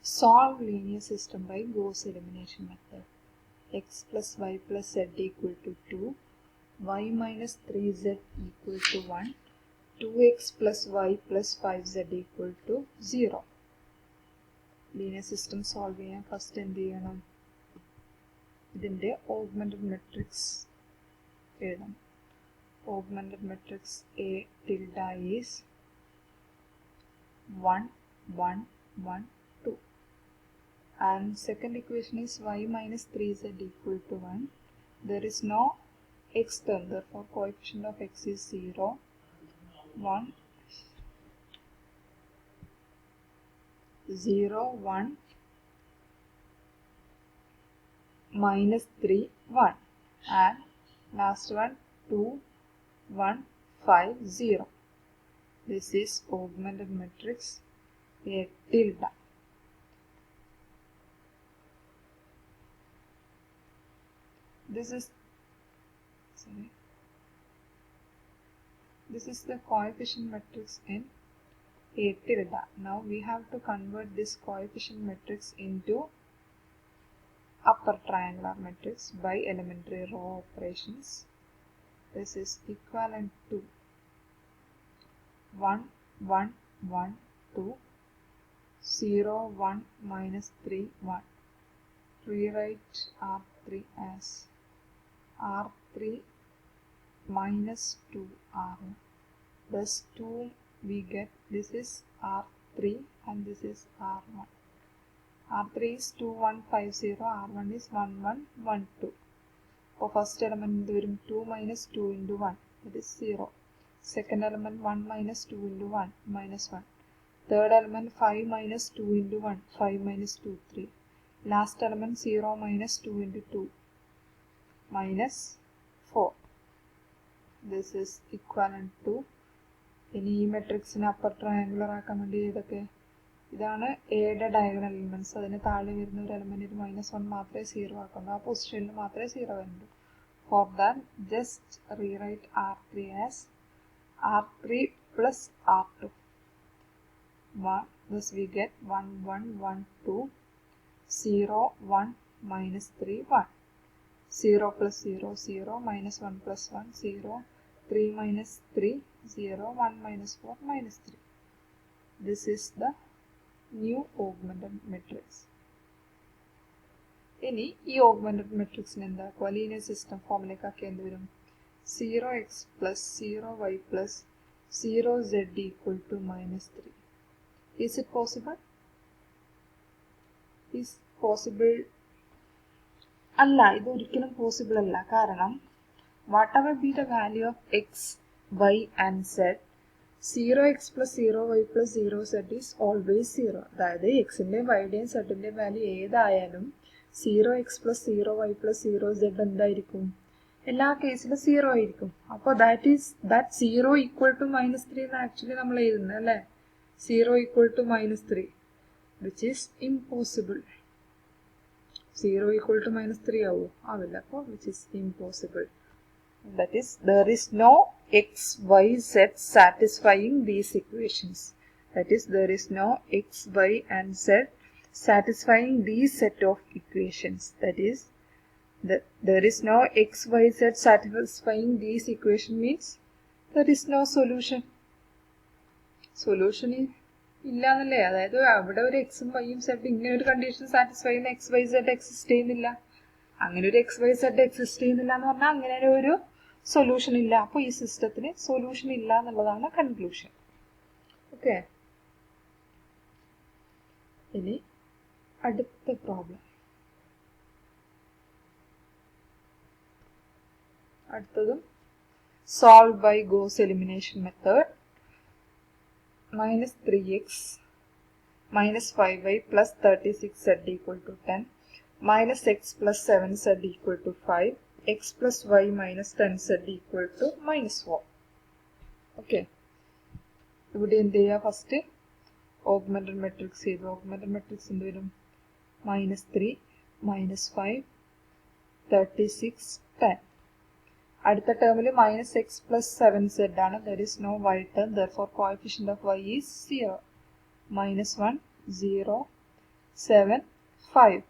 Solve linear system by Gauss elimination method. X plus y plus z equal to 2, y minus 3z equal to 1, 2x plus y plus 5z equal to 0. Linear system solve ചെയ്യാൻ first എന്ത് ചെയ്യണം? ഇതിന്റെ augmented matrix എഴുതണം. Augmented matrix A tilde is 1, 1, 1, 2. And second equation is y minus 3z equal to 1. There is no x term, therefore coefficient of x is 0, 1, 0, 1, minus 3, 1. And last one 2, 1, 5, 0. This is augmented matrix A tilde. This is the coefficient matrix in A tilde. Now we have to convert this coefficient matrix into upper triangular matrix by elementary row operations. This is equivalent to 1, 1, 1, 2, 0, 1, minus 3, 1. Rewrite R3 as R3 minus 2 R1. Thus 2 we get, this is R3 and this is R1. R3 is 2150, R1 is 1112. For first element 2 minus 2 into 1, that is 0. Second element 1 minus 2 into 1, minus 1. Third element 5 minus 2 into 1, 5 minus 2, 3. Last element 0 minus 2 into 2, minus 4. This is equivalent to, ഇനി ഈ മെട്രിക്സിന് upper triangular ആക്കാൻ വേണ്ടി ഇതൊക്കെ ഇതാണ് എയുടെ diagonal elements. അതിന് താഴെ വരുന്ന ഒരു എലമെന്റിന് -1 മാത്രമേ 0 ആക്കുള്ളൂ, ആ പൊസിഷനിൽ മാത്രമേ 0 വരുള്ളൂ. For that just rewrite R3 as R3 plus R2. Thus we get 1, 1, 1, 2, 0, 1, minus 3, 1. 0 plus 0, 0, minus 1 plus 1, 0, 3 minus 3, 0, 1 minus 4, minus 3. This is the new augmented matrix. ഇനി ഈ augmented matrixനെ എന്താക്കുക? ലീനിയർ സിസ്റ്റം ഫോമിലേക്കാക്കി എന്ത് വരും? 0x plus 0y plus 0z equal to minus 3. Is it possible? Is possible? അല്ല, ഇത് ഒരിക്കലും possible അല്ല. കാരണം whatever be the value of x, y and z, 0x plus 0y plus 0z is always 0. അതായത് എക്സിൻ്റെയും വൈയുടെയും സെഡിൻ്റെയും value ഏതായാലും 0x plus 0y plus 0z എന്തായിരിക്കും? എല്ലാ കേസിലും 0 ആയിരിക്കും. അപ്പോൾ that 0 equal to minus 3 എന്ന് ആക്ച്വലി നമ്മൾ എഴുതുന്നത് അല്ലേ? 0 equal to minus 3, which is impossible. 0 equal to minus 3 ആവോ? ആവില്ല. അപ്പോൾ which is impossible. That is, there is no x, y, z satisfying these equations. That is, there is no x, y and z satisfying these set of equations. That is, there is no x, y, z satisfying these equation means there is no solution. Solution ഇല്ല എന്നല്ലേ? അതായത് അവിടെ ഒരു എക്സും വൈയും Z ഇങ്ങനെ ഒരു condition satisfy ചെയ്യുന്ന X Y Z exist ചെയ്യുന്നില്ല. അങ്ങനെ ഒരു എക്സ് വൈ സെഡ് എക്സിസ്റ്റ് ചെയ്യുന്നില്ല എന്ന് പറഞ്ഞാൽ അങ്ങനെ ഒരു സൊല്യൂഷൻ ഇല്ല. അപ്പോൾ ഈ സിസ്റ്റത്തിന് സൊല്യൂഷൻ ഇല്ല എന്നുള്ളതാണ് കൺക്ലൂഷൻ. ഓക്കെ, ഇനി അടുത്ത പ്രോബ്ലം. അടുത്തതും solve by Gauss elimination method. minus 3x minus 5y plus 36z equal to 10, minus x plus 7z equal to 5, x plus y minus 10z equal to minus 4. Okay, ഇവിടെ എന്ത് ചെയ്യുക? First augmented matrix ചെയ്തു. Augmented matrix എന്ത് വരും? -3, -5, 36, 10. അടുത്ത ടേമിൽ -x plus 7z ആണ്. There is no y term, therefore coefficient of y is 0. -1, 0, 7 5.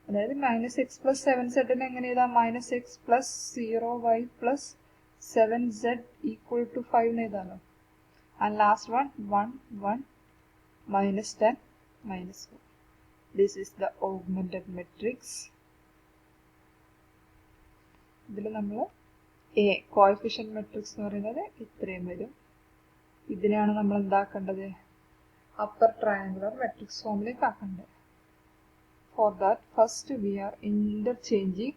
അതായത് മൈനസ് എക്സ് പ്ലസ് 7z എങ്ങനെ എഴുതാം? Minus x plus 0y plus 7z equal to 5 എന്ന് എഴുതാമല്ലോ. And last one 1 1 minus 10 minus 4. This is the augmented matrix. ഇതിൽ നമ്മൾ A coefficient matrix എന്ന് പറയുന്നത് ഇത്രയും വരും. ഇതിനെയാണ് നമ്മൾ എന്താക്കേണ്ടത്? അപ്പർ ട്രയാങ്കുലർ മെട്രിക്സ് ഫോമിലേക്ക് ആക്കേണ്ടത്. For that, first we are interchanging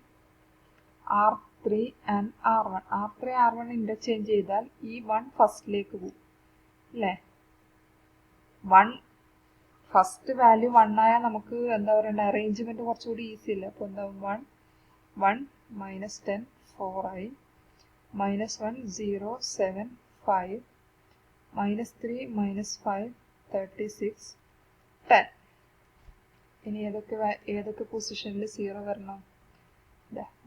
R3 and R1. R3 R1 interchange ചെയ്താൽ ഈ 1 ഫസ്റ്റിലേക്ക് പോകും അല്ലേ? 1 ഫസ്റ്റ് വാല്യൂ 1 ആയാൽ നമുക്ക് എന്താ പറയണ്ട, അറേഞ്ച്മെന്റ് കുറച്ചുകൂടി ഈസി അല്ലേ? അപ്പോൾ എന്താവും? 1 1 മൈനസ് 10 4 ആയി, മൈനസ് 1 0 7 5, മൈനസ് 3 മൈനസ് 5 36 10. ഇനി ഏതൊക്കെ പൊസിഷനിൽ 0 വരണം?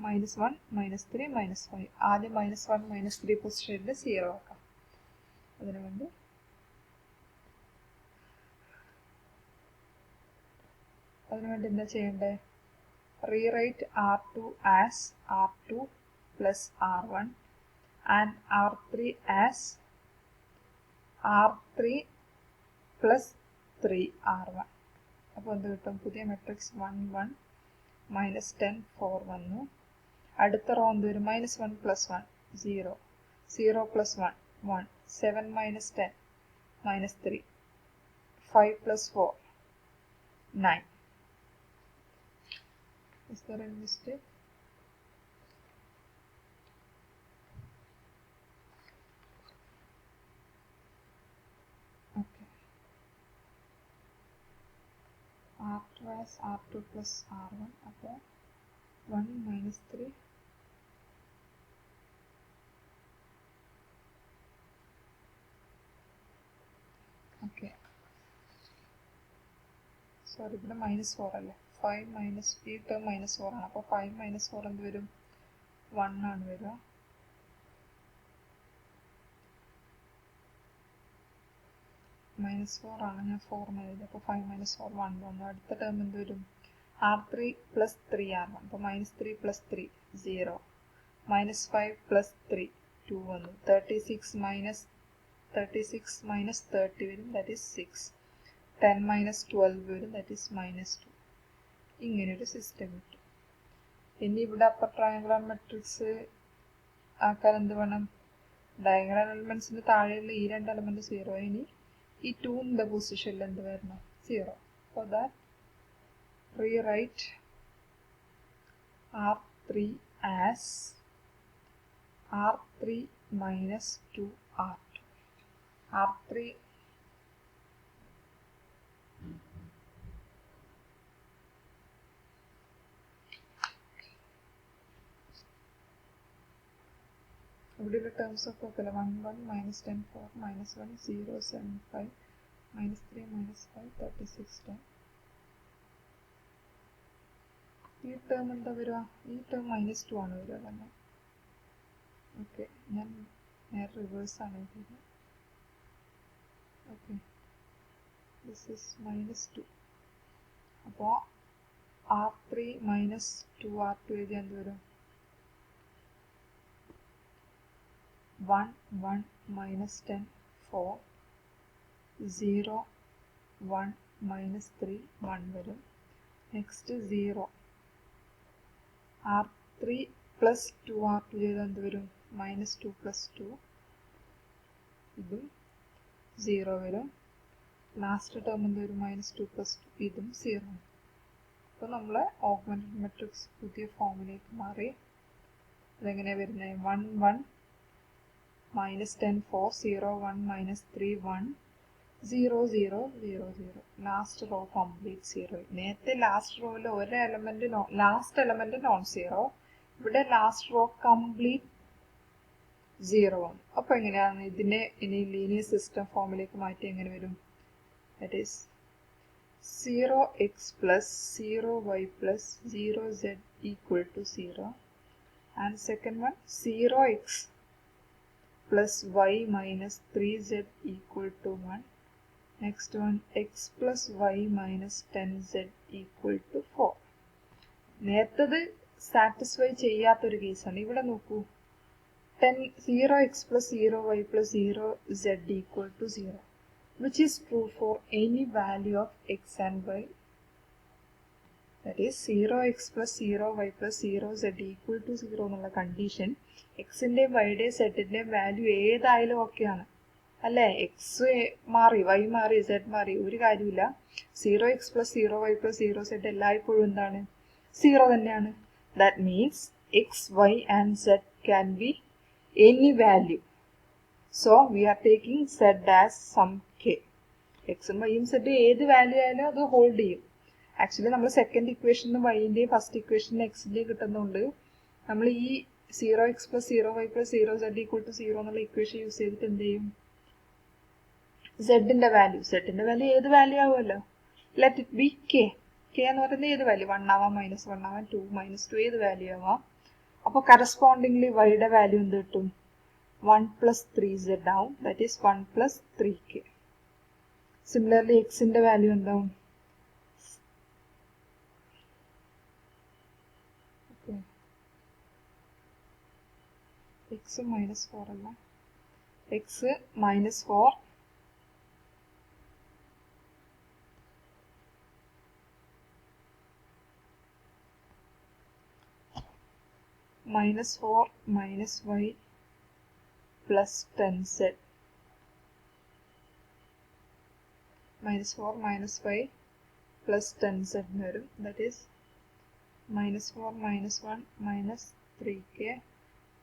Minus 1 minus 3 minus 5. ആദ്യം മൈനസ് 1 മൈനസ് 3 പൊസിഷനിൽ 0 ആക്കാം. അതിനുവേണ്ടി എന്താ ചെയ്യേണ്ടത്? Rewrite R2 as R2 plus R1 and R3 as R3 plus 3R1. അപ്പോൾ എന്ത് കിട്ടും? പുതിയ മെട്രിക്സ് 1 1 മൈനസ് 10 4 വന്നു. അടുത്ത റോ എന്ത് വരും? Minus 1 plus 1 0 0 plus 1 1 7 minus 10 minus 3 5 plus 4 9. Is there any mistake? Okay. R2 as R2 plus R1 upon 1 minus 3 okay. Sorry, ഇവിടെ minus 4 അല്ലേ? 5 മൈനസ് ഈ ടേം മൈനസ് 4 ആണ്. അപ്പോൾ 5 മൈനസ് 4 എന്ത് വരും? 1 ആണ് വരിക. മൈനസ് 4 ആണ്, ഞാൻ 4 എഴുതി. അപ്പോൾ 5 മൈനസ് 4 1 വന്നു. അടുത്ത ടേം എന്ത് വരും? R3 plus 3R1. അപ്പോൾ മൈനസ് 3 പ്ലസ് 3 0 മൈനസ് 5 പ്ലസ് 3 2 വന്നു. 36 മൈനസ് 30 വരും, ദാറ്റ് ഈസ് 6. 10 മൈനസ് 12 വരും, ദാറ്റ് ഈസ് മൈനസ് 2. ഇങ്ങനെയൊരു സിസ്റ്റം കിട്ടും. ഇനി ഇവിടെ അപ്പർ ട്രയാങ്കുലർ മെട്രിക്സ് ആക്കാൻ എന്ത് വേണം? ഡയഗണൽ എലമെന്റ്സിന് താഴെയുള്ള ഈ 2 എലമെന്റ് 0. ഇനി ഈ 2 പൊസിഷനിൽ എന്ത് വരണം? 0. For that rewrite R3 as R3 minus 2R2. R3 ഇവിടെയുള്ള ടേംസ് ഒക്കെ നോക്കല്ലേ? 1 1 മൈനസ് 10 4 മൈനസ് 1 0 7 5 മൈനസ് 3 മൈനസ് 5 36 10. ഈ ടേം എന്താ വരിക? ഈ ടേം മൈനസ് 2 ആണ് വരിക തന്നെ. ഓക്കെ, ഞാൻ നേരെ റിവേഴ്സ് ആണ് എഴുതിയത്. Okay, this is minus 2. അപ്പോൾ R3 മൈനസ് 2R2 എഴുതിയാൽ എന്ത് വരും? 1 1 minus 10 4 0 1 minus 3 1 വരും. നെക്സ്റ്റ് 0 R3 പ്ലസ് 2R2 ചെയ്താൽ എന്ത് വരും? മൈനസ് 2 പ്ലസ് 2, ഇതും 0 വരും. ലാസ്റ്റ് ടേം എന്ത് വരും? മൈനസ് 2 പ്ലസ് 2, ഇതും 0. അപ്പോൾ നമ്മളെ ഓഗ്മെന്റഡ് മെട്രിക്സ് പുതിയ ഫോമിലേക്ക് മാറി. അതെങ്ങനെയാണ് വരുന്നത്? 1 1 minus 10 4 0 1 minus 3 1 0 0 0 0. Last raw complete 0. നേരത്തെ ലാസ്റ്റ് റോയിൽ ഒരു എലമെന്റ് ലാസ്റ്റ് എലമെന്റ് നോൺ 0, ഇവിടെ ലാസ്റ്റ് റോ കംപ്ലീറ്റ് 0 ആണ്. അപ്പോൾ എങ്ങനെയാണ് ഇതിനെ ഇനി ലീനിയർ സിസ്റ്റം ഫോമിലേക്ക് മാറ്റി എങ്ങനെ വരും? That is 0x plus 0y plus 0z equal to 0, and second one 0x plus y minus 3z equal to 1, Next one, x plus y minus 10z equal to 4. നേരത്തത് satisfy ചെയ്യാത്തൊരു കേസാണ്. ഇവിടെ നോക്കൂ, 0x plus 0y plus 0z equal to 0, which is true for any value of x and y. That is 0x plus 0y plus 0z equal to 0 എന്നുള്ള condition എക്സിൻ്റെ വൈയുടെ സെറ്റിൻ്റെ value ഏതായാലും ഓക്കെയാണ് അല്ലേ. എക്സ് മാറി, വൈ മാറി, സെഡ് മാറി, ഒരു കാര്യമില്ല. 0x plus 0y plus 0z എല്ലായ്പ്പോഴും എന്താണ്? 0 തന്നെയാണ്. That means X, Y and Z can be any value. So we are taking z as some k. x ഉം y ഉം z ഏത് വാല്യൂ ആയാലും അത് ഹോൾഡ് ചെയ്യും. ആക്ച്വലി നമ്മൾ സെക്കൻഡ് ഇക്വേഷനും വൈൻ്റെയും ഫസ്റ്റ് ഇക്വേഷനും എക്സിൻ്റെയും കിട്ടുന്നതുകൊണ്ട് നമ്മൾ ഈ 0x plus 0y plus 0z equal to 0 എന്നുള്ള ഇക്വേഷൻ യൂസ് ചെയ്തിട്ട് എന്ത് ചെയ്യും? സെഡിൻ്റെ വാല്യൂ ഏത് വാല്യൂ ആവുമല്ലോ. Let it be K. K എന്ന് പറയുന്നത് ഏത് വാല്യൂ? 1 ആവാം, -1 ആവാം, 2 -2 ഏത് വാല്യൂ ആവാം. അപ്പോൾ കറസ്പോണ്ടിംഗ്ലി വൈയുടെ വാല്യൂ എന്ത് കിട്ടും? 1 plus 3z ആവും. That is 1 plus 3k. Similarly എക്സിൻ്റെ വാല്യൂ എന്താവും? എക്സ് -4 അല്ല, X -4 -4 minus y plus 10z. -4 minus y plus 10z എന്ന് വരും. That is -4 minus 1 minus 3k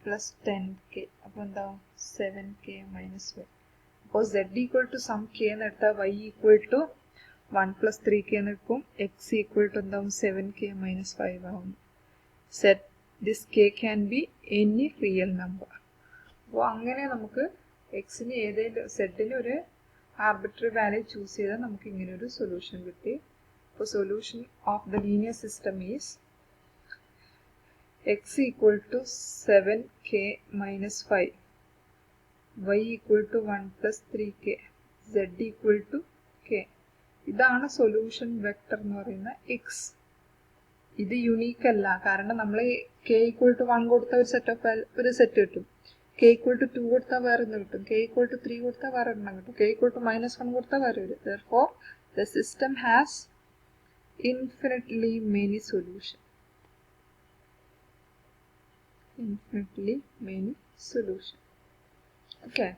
plus 10k. അപ്പോൾ എന്താവും? 7k minus y. അപ്പോൾ z equal to some k എന്ന് എടുത്താൽ y equal to 1 plus 3k എന്ന് എടുക്കും. x equal to എന്താവും? 7k minus 5 ആവും. set this k can be any real number. അപ്പോൾ അങ്ങനെ നമുക്ക് എക്സിന് ഏതെങ്കിലും സെഡിന് ഒരു ആർബിട്രറി വാല്യൂ ചൂസ് ചെയ്താൽ നമുക്ക് ഇങ്ങനെ ഒരു സൊല്യൂഷൻ കിട്ടി. അപ്പോൾ solution of the linear system is x equal to 7k minus 5, y equal to 1 plus 3k, z equal to k. ഇതാണ് സൊല്യൂഷൻ വെക്ടർ എന്ന് പറയുന്ന x. ഇത് യുണീക്ക് അല്ല, കാരണം നമ്മൾ k equal to 1 കൊടുത്ത ഒരു സെറ്റ് കിട്ടും, k equal to 2 കൊടുത്താൽ വേറെ ഒന്ന് കിട്ടും, k equal to 3 കൊടുത്താൽ വേറെ എണ്ണം കിട്ടും, k equal to -1 കൊടുത്താൽ വേറെ ഒരു. Therefore the system has infinitely many solutions. Okay,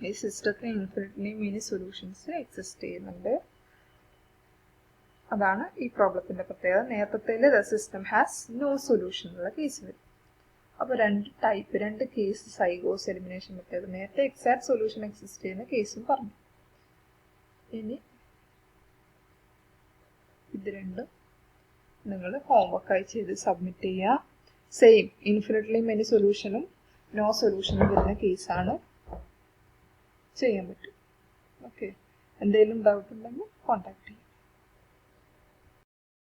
ഈ സിസ്റ്റത്തിന് ഇൻഫിനിറ്റ്ലി മെനി സൊല്യൂഷൻസ് എക്സിസ്റ്റ് ചെയ്യുന്നുണ്ട്. അതാണ് ഈ പ്രോബ്ലത്തിന്റെ പ്രത്യേകത. നേരത്തെ the system has no solution എന്നുള്ള കേസ് വരും. അപ്പോൾ രണ്ട് കേസ് സൈഗോസ് എലിമിനേഷൻ മെത്തേഡ്. നേരത്തെ എക്സാക്ട് സൊല്യൂഷൻ എക്സിസ്റ്റ് ചെയ്യുന്ന കേസും പറഞ്ഞു. ഇനി ഇത് രണ്ടും നിങ്ങൾ ഹോംവർക്കായി ചെയ്ത് സബ്മിറ്റ് ചെയ്യുക. സെയിം ഇൻഫിനിറ്റ്ലി മെനി സൊല്യൂഷനും നോ സൊല്യൂഷനും വരുന്ന കേസാണ് ചെയ്യാൻ പറ്റും. ഓക്കെ, എന്തെങ്കിലും ഡൗട്ട് ഉണ്ടെങ്കിൽ കോൺടാക്ട് ചെയ്യാം.